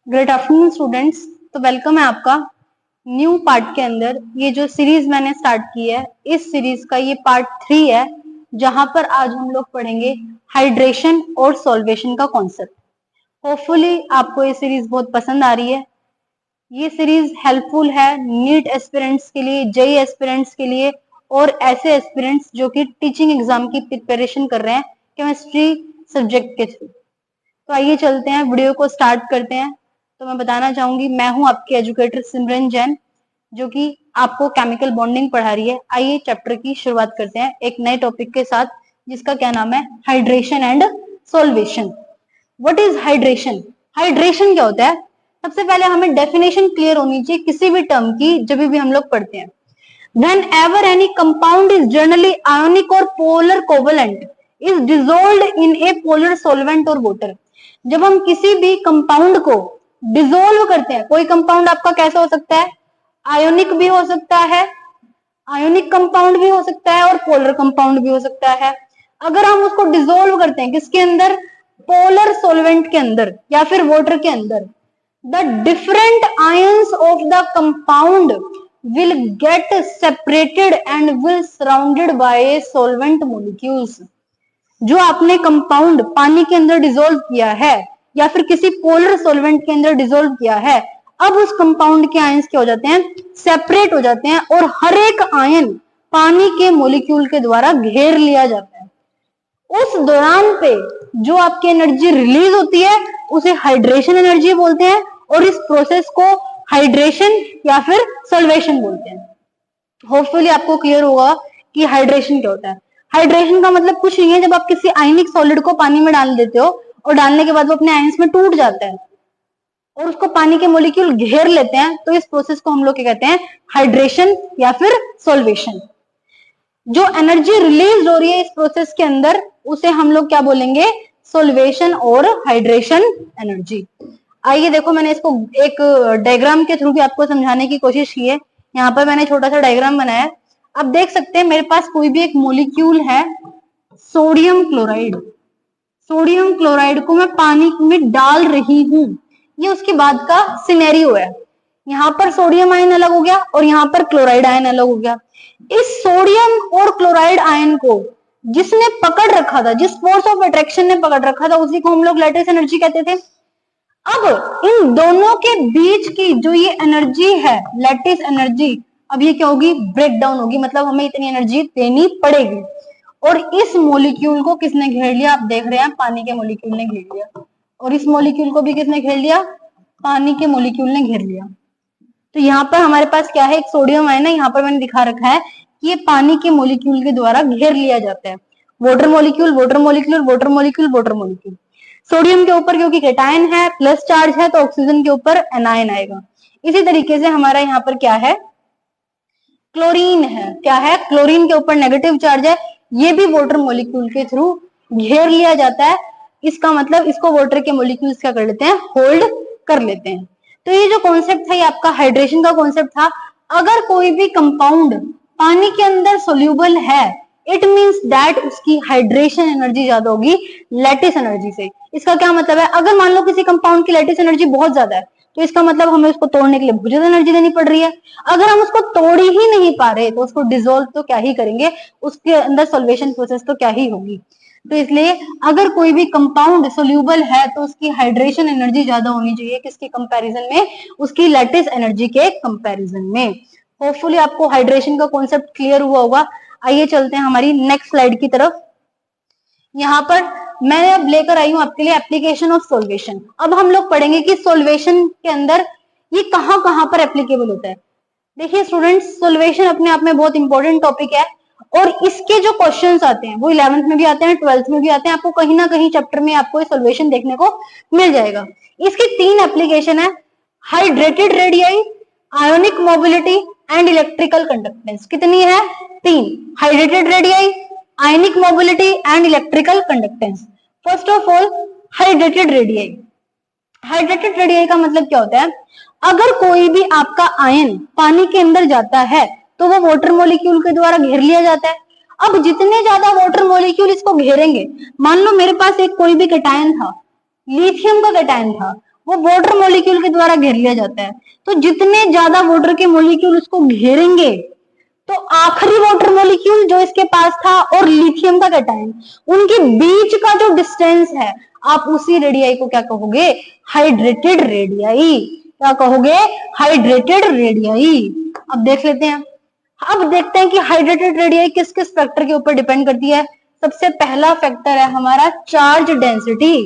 Great afternoon students. तो welcome है आपका न्यू पार्ट के अंदर। ये जो सीरीज मैंने स्टार्ट की है, इस सीरीज का ये पार्ट 3 है, जहां पर आज हम लोग पढ़ेंगे हाइड्रेशन और सॉल्वेशन का कॉन्सेप्ट। होपफुली आपको ये सीरीज बहुत पसंद आ रही है। ये सीरीज हेल्पफुल है नीट एस्पिरेंट्स के लिए, जेई एस्पिरेंट्स के लिए और ऐसे एस्पिरेंट्स जो कि टीचिंग एग्जाम की प्रिपरेशन कर रहे हैं केमिस्ट्री सब्जेक्ट के थ्रू। तो आइए चलते हैं, वीडियो को स्टार्ट करते हैं। तो मैं बताना चाहूंगी, मैं हूं आपकी एजुकेटर सिमरन जैन, जो कि आपको केमिकल बॉन्डिंग पढ़ा रही है। आइए चैप्टर की शुरुआत करते हैं एक नए टॉपिक के साथ, जिसका क्या नाम है, hydration and solvation. What is hydration? Hydration क्या होता है? सबसे पहले हमें डेफिनेशन क्लियर होनी चाहिए किसी भी टर्म की, जब भी हम लोग पढ़ते हैं। Whenever any compound is generally ionic or polar covalent is dissolved in a polar solvent or water। जब हम किसी भी कंपाउंड को डिसोल्व करते हैं, कोई कंपाउंड आपका कैसा हो सकता है, आयोनिक भी हो सकता है, आयोनिक कंपाउंड भी हो सकता है और पोलर कंपाउंड भी हो सकता है। अगर हम उसको डिसोल्व करते हैं किसके अंदर, पोलर सॉल्वेंट के अंदर या फिर वाटर के अंदर, the different ions of the compound will get separated and will surrounded by solvent molecules। जो आपने कंपाउंड पानी के अंदर डिसोल्व किया है या फिर किसी पोलर सॉल्वेंट के अंदर डिसोल्व किया है, अब उस कंपाउंड के आयंस क्या हो जाते हैं, सेपरेट हो जाते हैं और हर एक आयन पानी के मोलिक्यूल के द्वारा घेर लिया जाता है। उस दौरान पे जो आपकी एनर्जी रिलीज होती है उसे हाइड्रेशन एनर्जी बोलते हैं और इस प्रोसेस को हाइड्रेशन या फिर सॉल्वेशन बोलते हैं। होपफुली आपको क्लियर होगा कि हाइड्रेशन क्या होता है। हाइड्रेशन का मतलब कुछ नहीं है, जब आप किसी आयनिक सॉलिड को पानी में डाल देते हो और डालने के बाद वो अपने आयंस में टूट जाता है और उसको पानी के मोलिक्यूल घेर लेते हैं, तो इस प्रोसेस को हम लोग क्या कहते हैं, हाइड्रेशन या फिर सॉल्वेशन। जो एनर्जी रिलीज हो रही है इस प्रोसेस के अंदर, उसे हम लोग क्या बोलेंगे, सॉल्वेशन और हाइड्रेशन एनर्जी। आइए देखो, मैंने इसको एक डायग्राम के थ्रू भी आपको समझाने की कोशिश की है। यहाँ पर मैंने छोटा सा डायग्राम बनाया है। आप देख सकते हैं मेरे पास कोई भी एक मोलिक्यूल है, सोडियम क्लोराइड। सोडियम क्लोराइड को मैं पानी में डाल रही हूँ, ये उसके बाद का सिनेरियो है। यहाँ पर सोडियम आयन अलग हो गया और यहाँ पर क्लोराइड आयन अलग हो गया। इस सोडियम और क्लोराइड आयन को जिसने पकड़ रखा था, जिस फोर्स ऑफ अट्रैक्शन ने पकड़ रखा था, उसी को हम लोग लैटिस एनर्जी कहते थे। अब इन दोनों के बीच की जो ये एनर्जी है, लैटिस एनर्जी, अब ये क्या होगी, ब्रेक डाउन होगी, मतलब हमें इतनी एनर्जी देनी पड़ेगी। और इस मोलिक्यूल को किसने घेर लिया, आप देख रहे हैं, पानी के मोलिक्यूल ने घेर लिया। और इस मोलिक्यूल को भी किसने घेर लिया, पानी के मोलिक्यूल ने घेर लिया। तो यहाँ पर हमारे पास क्या है, एक सोडियम आयन है, यहाँ पर मैंने दिखा रखा है कि ये पानी के मोलिक्यूल के द्वारा घेर लिया जाता है। Water molecule, water molecule, water molecule, water molecule. Sodium के ऊपर क्योंकि कैटायन है, प्लस चार्ज है, तो ऑक्सीजन के ऊपर एनायन आएगा। इसी तरीके से हमारा यहाँ पर क्या है, क्लोरीन है। क्या है, क्लोरीन के ऊपर नेगेटिव चार्ज है, ये भी वाटर मॉलिक्यूल के थ्रू घेर लिया जाता है। इसका मतलब इसको वाटर के मॉलिक्यूल्स क्या कर लेते हैं, होल्ड कर लेते हैं। तो ये जो कॉन्सेप्ट था, ये आपका हाइड्रेशन का कॉन्सेप्ट था। अगर कोई भी कंपाउंड पानी के अंदर सोल्यूबल है, इट मीन्स दैट उसकी हाइड्रेशन एनर्जी ज्यादा होगी लैटिस एनर्जी से। इसका क्या मतलब है, अगर मान लो किसी कंपाउंड की लैटिस एनर्जी बहुत ज्यादा है, तो इसका मतलब हमें उसको तोड़ने के लिए बहुत ज्यादा एनर्जी देनी पड़ रही है। अगर हम उसको तोड़ ही नहीं पा रहे तो उसको डिसोल्व तो क्या ही करेंगे, उसके अंदर सॉल्वेशन प्रोसेस तो क्या ही होगी। तो इसलिए अगर कोई भी कंपाउंड सोल्यूबल है तो उसकी हाइड्रेशन एनर्जी ज्यादा होनी चाहिए, किसके कंपैरिजन में, उसकी लैटिस एनर्जी के कंपैरिजन में। होपफुली आपको हाइड्रेशन का कॉन्सेप्ट क्लियर हुआ होगा। आइए चलते हैं हमारी नेक्स्ट स्लाइड की तरफ। यहाँ पर मैं अब लेकर आई हूं आपके लिए एप्लीकेशन ऑफ सॉल्वेशन। अब हम लोग पढ़ेंगे कि सॉल्वेशन के अंदर ये कहां कहां पर एप्लीकेबल होता है। देखिए स्टूडेंट्स, सॉल्वेशन अपने आप में बहुत इंपॉर्टेंट टॉपिक है और इसके जो क्वेश्चंस आते हैं वो 11th में भी आते हैं, 12th में भी आते हैं। आपको कहीं ना कहीं चैप्टर में आपको सॉल्वेशन देखने को मिल जाएगा। इसकी 3 एप्लीकेशन है, hydrated radii, ionic mobility and electrical conductance. कितनी है, 3। Hydrated radii, ionic mobility and electrical conductance. First of all, hydrated radii. Hydrated radii का मतलब क्या होता है, अगर कोई भी आपका आयन पानी के अंदर जाता है तो वो वाटर मॉलिक्यूल के द्वारा घेर लिया जाता है। अब जितने ज्यादा वाटर मॉलिक्यूल इसको घेरेंगे, मान लो मेरे पास एक कोई भी कैटायन था, लिथियम का कैटायन था, वो वाटर मॉलिक्यूल के द्वारा घेर लिया जाता है। तो जितने ज्यादा वाटर के मॉलिक्यूल उसको घेरेंगे, तो आखिरी वाटर मॉलिक्यूल जो इसके पास था और लिथियम का कैटायन, उनके बीच का जो डिस्टेंस है, आप उसी रेडियाई को क्या कहोगे? Hydrated radii. क्या कहोगे? Hydrated radii. अब देख लेते हैं, अब देखते हैं कि हाइड्रेटेड रेडियाई किस किस फैक्टर के ऊपर डिपेंड करती है। सबसे पहला फैक्टर है हमारा चार्ज डेंसिटी।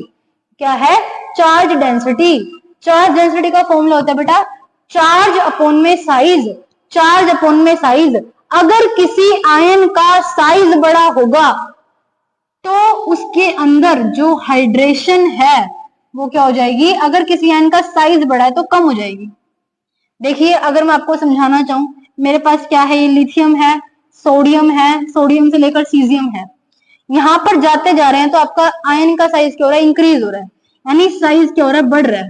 क्या है? Charge density. चार्ज डेंसिटी का फॉर्मूला होता है बेटा चार्ज अपॉन में साइज। चार्ज अपॉन में साइज। अगर किसी आयन का साइज बड़ा होगा तो उसके अंदर जो हाइड्रेशन है वो क्या हो जाएगी? अगर किसी आयन का साइज बड़ा है तो कम हो जाएगी। देखिए, अगर मैं आपको समझाना चाहूं, मेरे पास क्या है? ये लिथियम है, सोडियम है, सोडियम से लेकर सीजियम है। यहाँ पर जाते जा रहे हैं तो आपका आयन का साइज क्या हो रहा है? इंक्रीज हो रहा है, यानी साइज क्या हो रहा है? बढ़ रहा है।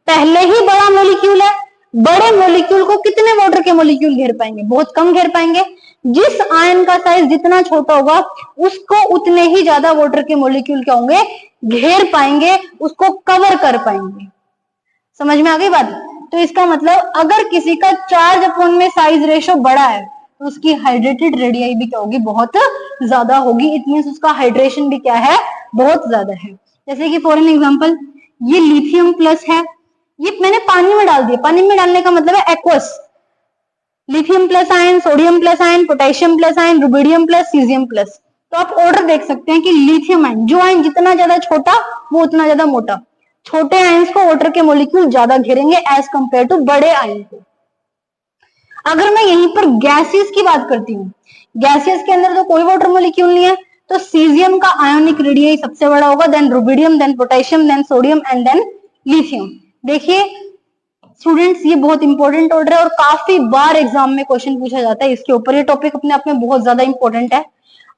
पहले ही बड़ा मॉलिक्यूल है, बड़े मॉलिक्यूल को कितने वाटर के मॉलिक्यूल घेर पाएंगे? बहुत कम घेर पाएंगे। जिस आयन का साइज जितना छोटा होगा उसको उतने ही ज्यादा वाटर के मॉलिक्यूल क्या होंगे? घेर पाएंगे, उसको कवर कर पाएंगे। समझ में आ गई बात? तो इसका मतलब अगर किसी का चार्ज अपॉन में साइज रेशो बड़ा है तो उसकी हाइड्रेटेड रेडियाई भी क्या होगी? बहुत ज्यादा होगी। इट मींस उसका हाइड्रेशन भी क्या है? बहुत ज्यादा है। जैसे कि फॉर एन एग्जांपल, ये लिथियम प्लस है, ये मैंने पानी में डाल दिया। पानी में डालने का मतलब है aqueous. Lithium plus ion, sodium plus ion, potassium plus ion, rubidium plus, caesium plus. तो आप ऑर्डर देख सकते हैं कि लिथियम आयन, जो आयन जितना ज्यादा छोटा वो उतना ज्यादा मोटा। छोटे आयंस को वाटर के मॉलिक्यूल ज्यादा घेरेंगे एज कंपेयर टू बड़े आयन को। अगर मैं यहीं पर गैसेस की बात करती हूँ, गैसेस के अंदर तो कोई वाटर मॉलिक्यूल नहीं है, तो सीजियम का आयोनिक रेडियाई सबसे बड़ा होगा, then rubidium, then potassium, then sodium and then lithium. देखिए स्टूडेंट्स, ये बहुत इंपॉर्टेंट ऑर्डर है और काफी बार एग्जाम में क्वेश्चन पूछा जाता है इसके ऊपर। ये टॉपिक अपने आप में बहुत ज्यादा इंपॉर्टेंट है।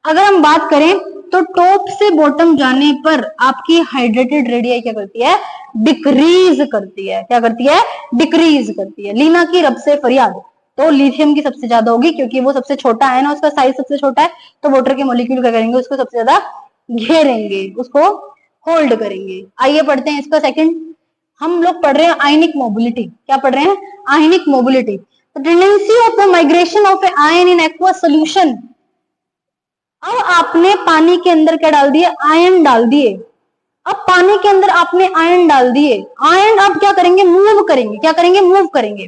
अगर हम बात करें तो टॉप से बॉटम जाने पर आपकी हाइड्रेटेड रेडियाई क्या करती है? डिक्रीज करती है। क्या करती है? डिक्रीज करती है। लीना की रब से फरियाद, तो लिथियम की सबसे ज्यादा होगी क्योंकि वो सबसे छोटा है ना, उसका साइज सबसे छोटा है, तो वाटर के मॉलिक्यूल क्या करेंगे? उसको सबसे ज्यादा घेरेंगे, उसको होल्ड करेंगे। आइए पढ़ते हैं इसका सेकंड। हम लोग पढ़ रहे हैं आयनिक मोबिलिटी। क्या पढ़ रहे हैं? Ionic mobility. Tendency of the migration of a ion in aqueous solution. अब आपने पानी के अंदर क्या डाल दिए? आयन डाल दिए। अब पानी के अंदर आपने आयन डाल दिए, आयन अब क्या करेंगे? मूव करेंगे। क्या करेंगे? मूव करेंगे।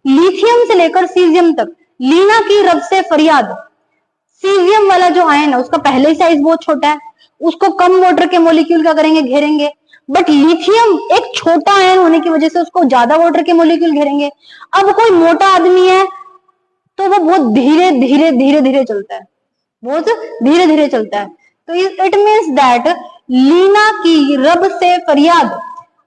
लिथियम से लेकर सीजियम तक, लीना की रब से फरियाद, सीजियम वाला जो आयन है उसका पहले ही साइज बहुत छोटा है, उसको कम वाटर के मॉलिक्यूल क्या करेंगे? घेरेंगे। बट लिथियम एक छोटा आयन होने की वजह से उसको ज्यादा वाटर के मॉलिक्यूल घेरेंगे। अब कोई मोटा आदमी है तो वो बहुत धीरे धीरे धीरे धीरे चलता है, बहुत धीरे धीरे चलता है। तो इट मीन्स दैट लीना की रब से फरियाद,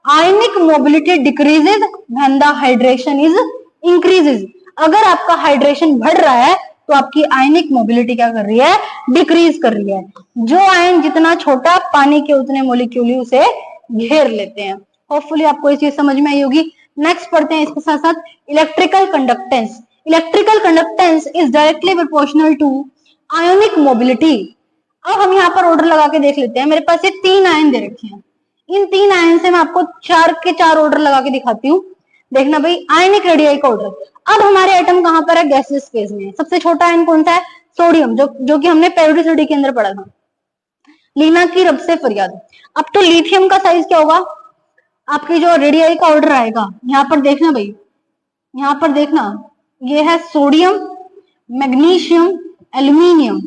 ionic mobility decreases when the hydration is increases. अगर आपका हाइड्रेशन बढ़ रहा है तो आपकी आयनिक मोबिलिटी क्या कर रही है? डिक्रीज कर रही है। जो आयन जितना छोटा, पानी के उतने मॉलिक्यूल ही उसे घेर लेते हैं। होपफुली आपको ये चीज समझ में आई होगी। नेक्स्ट पढ़ते हैं इसके साथ साथ electrical conductance. Electrical conductance is directly proportional to ionic mobility. अब हम यहाँ पर ऑर्डर लगा के देख लेते हैं। मेरे पास ये 3 आयन दे रखे हैं, इन 3 आयन से मैं आपको 4 के 4 ऑर्डर लगा के दिखाती हूँ। देखना भाई, आयनिक रेडियाई का ऑर्डर। अब हमारे एटम कहाँ पर है? गैसियस फेज में। सबसे छोटा आयन कौन सा है? सोडियम, जो कि हमने पेरियोडिसिटी के अंदर पढ़ा था। लीना की रब से फरियाद। अब तो लिथियम का साइज क्या होगा? आपकी जो रेडियाई का ऑर्डर आएगा, यहाँ पर देखना भाई, यहाँ पर देखना, ये है sodium, magnesium, aluminium.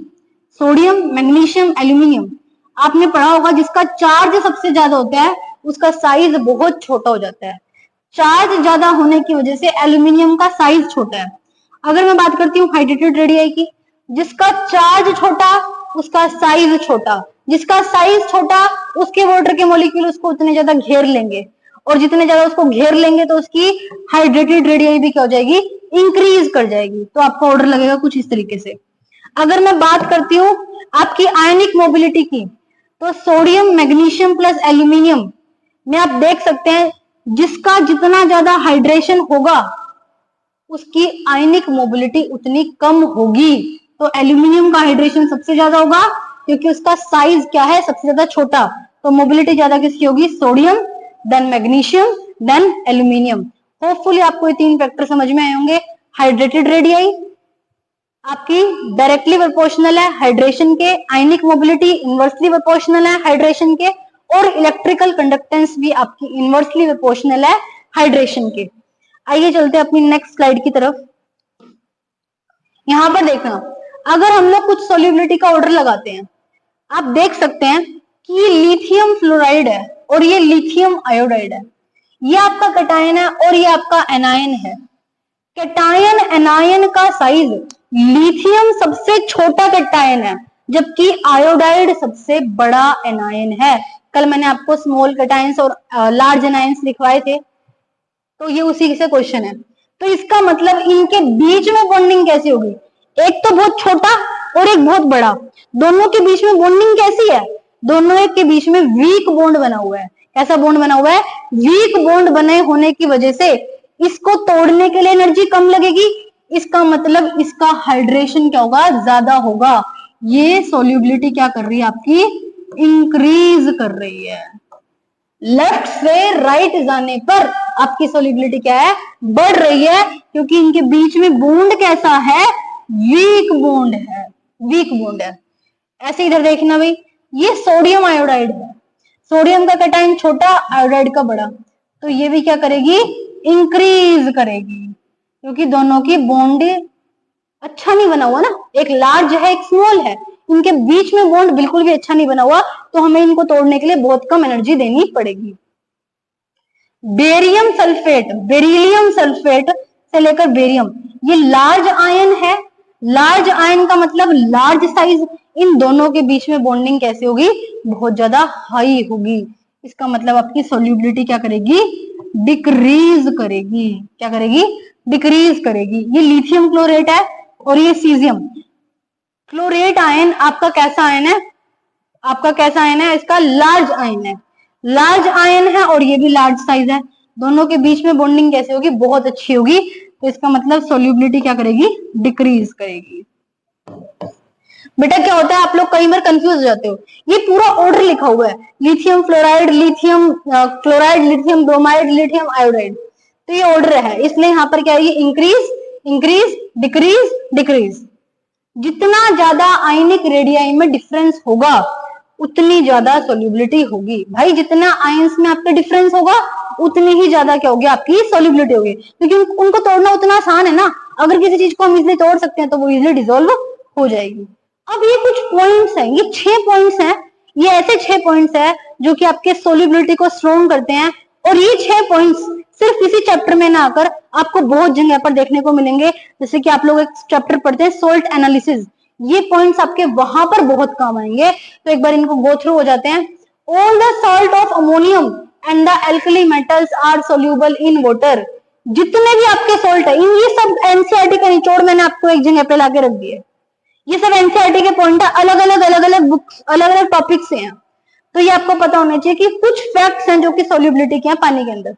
Sodium, magnesium, aluminium. आपने पढ़ा होगा जिसका चार्ज सबसे ज्यादा होता है उसका साइज बहुत छोटा हो जाता है। चार्ज ज्यादा होने की वजह से एल्यूमिनियम का साइज छोटा है। अगर मैं बात करती हूँ हाइड्रेटेड रेडियाई की, जिसका चार्ज छोटा उसका साइज छोटा, जिसका साइज छोटा उसके वाटर के मॉलिक्यूल उसको उतने ज्यादा घेर लेंगे, और जितने ज्यादा उसको घेर लेंगे तो उसकी हाइड्रेटेड रेडियाई भी क्या हो जाएगी? इंक्रीज कर जाएगी। तो आपका ऑर्डर लगेगा कुछ इस तरीके से। अगर मैं बात करती हूँ आपकी आयनिक मोबिलिटी की, तो सोडियम, मैग्नीशियम प्लस एल्यूमिनियम में आप देख सकते हैं जिसका जितना ज्यादा हाइड्रेशन होगा उसकी आयनिक मोबिलिटी उतनी कम होगी। तो एल्यूमिनियम का हाइड्रेशन सबसे ज्यादा होगा क्योंकि उसका साइज क्या है? सबसे ज्यादा छोटा। तो मोबिलिटी ज्यादा किसकी होगी? Sodium, then magnesium, then aluminium. Hopefully आपको ये 3 फैक्टर समझ में आए होंगे। हाइड्रेटेड रेडियाई आपकी डायरेक्टली प्रोपोर्शनल है हाइड्रेशन के, आयनिक मोबिलिटी इनवर्सली प्रोपोर्शनल है हाइड्रेशन के, और इलेक्ट्रिकल कंडक्टेंस भी आपकी इनवर्सली प्रोपोर्शनल है हाइड्रेशन के। आइए चलते हैं अपनी नेक्स्ट स्लाइड की तरफ। यहां पर देखना, अगर हम लोग कुछ सोल्यूबिलिटी का ऑर्डर लगाते हैं, आप देख सकते हैं कि ये लिथियम फ्लोराइड है और ये लिथियम आयोडाइड है। ये आपका कैटायन है और ये आपका एनायन है। कैटायन एनायन का साइज, लिथियम सबसे छोटा कैटायन है जबकि आयोडाइड सबसे बड़ा एनायन है। कल मैंने आपको स्मॉल कैटायंस और लार्ज एनायंस लिखवाए थे, तो ये उसी से क्वेश्चन है। तो इसका मतलब इनके बीच में बॉन्डिंग कैसी होगी? एक तो बहुत छोटा और एक बहुत बड़ा, दोनों के बीच में बॉन्डिंग कैसी है? दोनों के बीच में वीक बॉन्ड बना हुआ है। कैसा बॉन्ड बना हुआ है? वीक बॉन्ड बने होने की वजह से इसको तोड़ने के लिए एनर्जी कम लगेगी। इसका मतलब इसका हाइड्रेशन क्या होगा? ज्यादा होगा। ये सोल्यूबिलिटी क्या कर रही है आपकी? इंक्रीज कर रही है। लेफ्ट से राइट जाने पर आपकी सोल्यूबिलिटी क्या है? बढ़ रही है, क्योंकि इनके बीच में बॉन्ड कैसा है? वीक बॉन्ड है। वीक बॉन्ड है। ऐसे इधर देखना भाई, ये सोडियम आयोडाइड है। सोडियम का कैटायन छोटा, आयोडाइड का बड़ा, तो ये भी क्या करेगी? इंक्रीज करेगी, क्योंकि दोनों की बॉन्ड अच्छा नहीं बना हुआ ना, एक लार्ज है एक स्मॉल है, इनके बीच में बॉन्ड बिल्कुल भी अच्छा नहीं बना हुआ, तो हमें इनको तोड़ने के लिए बहुत कम एनर्जी देनी पड़ेगी। बेरियम सल्फेट, बेरिलियम सल्फेट से लेकर बेरियम, ये लार्ज आयन है। लार्ज आयन का मतलब लार्ज साइज। इन दोनों के बीच में बॉन्डिंग कैसे होगी? बहुत ज्यादा हाई होगी। इसका मतलब आपकी सोल्यूबिलिटी क्या करेगी? डिक्रीज करेगी। क्या करेगी? डिक्रीज करेगी। ये लिथियम क्लोरेट है और ये सीजियम क्लोरेट आयन आपका कैसा आयन है? आपका कैसा आयन है? इसका लार्ज आयन है। लार्ज आयन है और ये भी लार्ज साइज है। दोनों के बीच में बॉन्डिंग कैसे होगी? बहुत अच्छी होगी। तो इसका मतलब सोल्यूबिलिटी क्या करेगी? डिक्रीज करेगी। बेटा क्या होता है, आप लोग कई बार कंफ्यूज हो जाते हो। ये पूरा ऑर्डर लिखा हुआ है, lithium fluoride, lithium chloride, lithium bromide, lithium iodide, तो ये ऑर्डर है। इसलिए यहाँ पर क्या है? Increase, increase, decrease, decrease. जितना ज्यादा आयनिक रेडियाई में डिफरेंस होगा उतनी ज्यादा सोल्यूबिलिटी होगी। भाई जितना आयंस में आपका डिफरेंस होगा उतनी ही ज्यादा क्या होगी? आपकी सोल्यूबिलिटी होगी, क्योंकि उनको तोड़ना उतना आसान है ना। अगर किसी चीज को हम इजिली तोड़ सकते हैं तो वो इजिली डिसॉल्व हो जाएगी। अब ये कुछ पॉइंट्स हैं, ये 6 पॉइंट्स हैं। ये ऐसे 6 पॉइंट्स हैं जो कि आपके सोल्यूबिलिटी को स्ट्रॉन्ग करते हैं। और ये 6 पॉइंट्स सिर्फ इसी चैप्टर में ना आकर आपको बहुत जगह पर देखने को मिलेंगे। जैसे कि आप लोग एक चैप्टर पढ़ते हैं सोल्ट एनालिसिस, ये पॉइंट्स आपके वहां पर बहुत काम आएंगे। तो एक बार इनको गो थ्रू हो जाते हैं। All the salt of ammonium and the alkali metals are soluble in water. जितने भी आपके सॉल्ट है, ये सब एनसीईआरटी का निचोड़ मैंने आपको एक जगह पे लाके रख दिए। ये सब एनसीईआरटी के पॉइंट है, अलग अलग बुक्स, अलग अलग टॉपिक से हैं। तो ये आपको पता होना चाहिए कि कुछ फैक्ट्स हैं जो कि सोल्यूबिलिटी के हैं पानी के अंदर।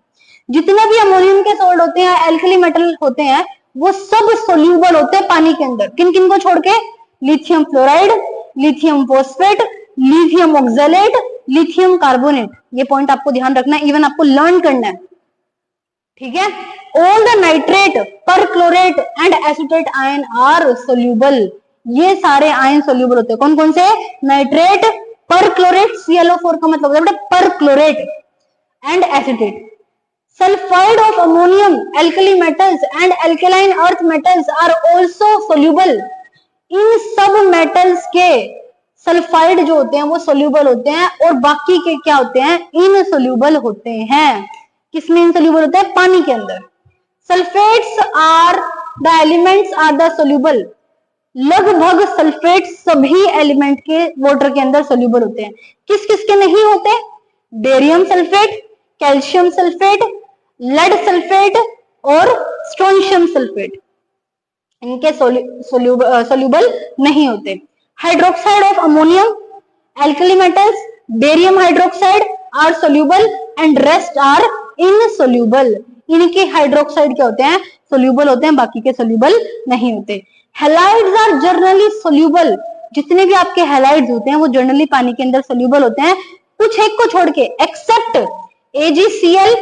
जितने भी अमोनियम के सॉल्ट होते हैं, एल्कली मेटल होते हैं, वो सब सोल्यूबल होते हैं पानी के अंदर। किन किन को छोड़ के? Lithium fluoride, lithium phosphate, lithium oxalate, lithium carbonate. ये पॉइंट आपको ध्यान रखना है, इवन आपको लर्न करना है, ठीक है। All the nitrate, perchlorate and acetate ion are soluble. ये सारे आयन सोल्यूबल होते हैं। कौन कौन से? नाइट्रेट, परक्लोरेट, ClO4 का मतलब होता है perchlorate, and acetate. Sulphide of ammonium, alkali metals and alkaline earth metals are also soluble. इन सब मेटल्स के सल्फाइड जो होते हैं वो सोल्यूबल होते हैं, और बाकी के क्या होते हैं? इनसोल्यूबल होते हैं। किसमें इनसोल्यूबल होते हैं? पानी के अंदर। Sulphates are the elements are the soluble. लगभग सल्फेट सभी एलिमेंट के वाटर के अंदर सोल्यूबल होते हैं। किस किस के नहीं होते? Barium sulphate, calcium sulphate, lead sulphate और स्ट्रोंशियम सल्फेट, इनके सोल्यूबल नहीं होते। Hydroxide of ammonium, alkali metals, barium hydroxide are soluble and rest are insoluble. इनके हाइड्रोक्साइड क्या होते हैं? सोल्यूबल होते हैं, बाकी के सोल्यूबल नहीं होते। Halides are generally soluble. जितने भी आपके हैलाइड्स होते हैं वो जनरली पानी के अंदर सोल्यूबल होते हैं, कुछ एक को छोड़ के, except AgCl,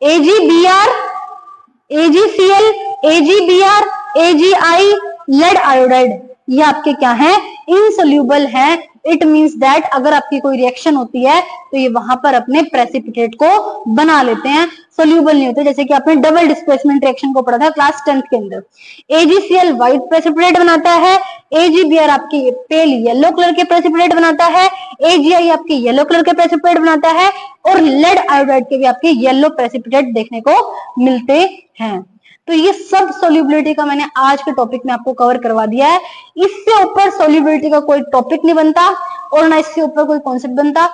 AgBr, AgCl, AgBr, AgI, lead iodide, ये आपके क्या है, इनसोल्यूबल है। इट मींस दैट अगर आपकी कोई रिएक्शन होती है तो ये वहां पर अपने प्रेसिपिटेट को बना लेते हैं, सोल्यूबल नहीं होते। जैसे कि आपने डबल डिस्प्लेसमेंट रिएक्शन को पढ़ा था क्लास 10th के अंदर। AgCl व्हाइट प्रेसिपिटेट बनाता है, AgBr आपके पेल येलो कलर के प्रेसिपिटेट बनाता है, AgI आपके येलो कलर के प्रेसिपिटेट बनाता है, और लेड आयोडाइड के भी आपके येलो प्रेसिपिटेट देखने को मिलते हैं। तो ये सब सोल्यूबिलिटी का मैंने आज के टॉपिक में आपको कवर करवा दिया है। इससे ऊपर सोल्यूबिलिटी का कोई टॉपिक नहीं बनता और ना इससे ऊपर कोई कॉन्सेप्ट बनता।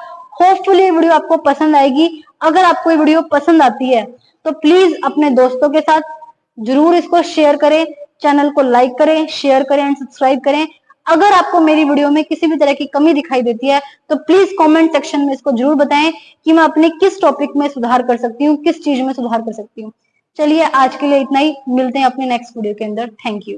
होपफुली ये वीडियो आपको पसंद आएगी। अगर आपको ये वीडियो पसंद आती है तो प्लीज अपने दोस्तों के साथ जरूर इसको शेयर करें, चैनल को लाइक करें, शेयर करें एंड सब्सक्राइब करें। अगर आपको मेरी वीडियो में किसी भी तरह की कमी दिखाई देती है तो प्लीज कमेंट सेक्शन में इसको जरूर बताएं कि मैं अपने किस टॉपिक में सुधार कर सकती हूँ, किस चीज में सुधार कर सकती हूँ। चलिए आज के लिए इतना ही, मिलते हैं अपने नेक्स्ट वीडियो के अंदर। Thank you.